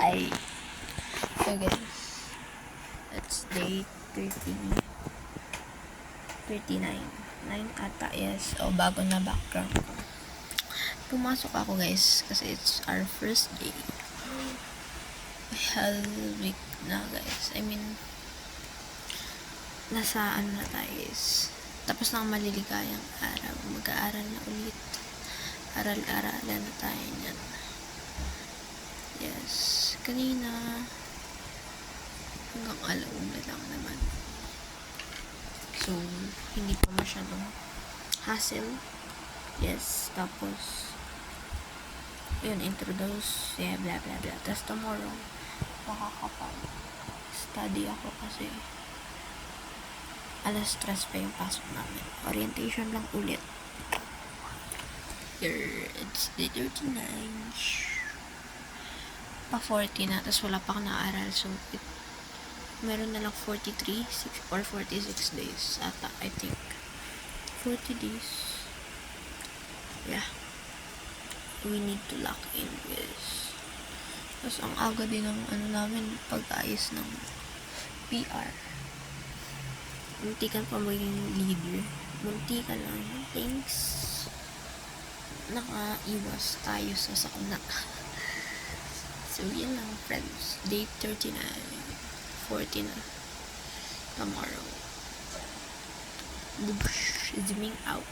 Ay. So guys, it's day 39. 9 ata, yes. O, bago na background ko. Pumasok ako guys, kasi it's our first day. Hell week na guys. I mean, nasa ano na tayo guys. Tapos ng maliligayang araw. Mag-aaral na ulit. Aral-aralan na tayo niyan. Yes. Kanina, hanggang alauna lang naman. So, hindi pa masyadong hassle. Yes. Tapos, yun, introduce. Yeah, blah, blah, blah. Tapos tomorrow, makakapag-study ako kasi alas 3 pa yung pasok namin. Orientation lang ulit. Here, it's the 39. Pa 40 na, tapos wala pa akong naaral. So, meron na lang 43 or 46 days ata, I think. 40 days. Yeah. We need to lock in, guys. Tapos, ang aga din ng ano namin, pag-ayos ng PR. Muntikan pa maging leader. Muntikan lang. Thanks. Nakaiwas tayo sa sakuna. So, yun lang, friends. Day 39. 40 na. Tomorrow. Zooming out.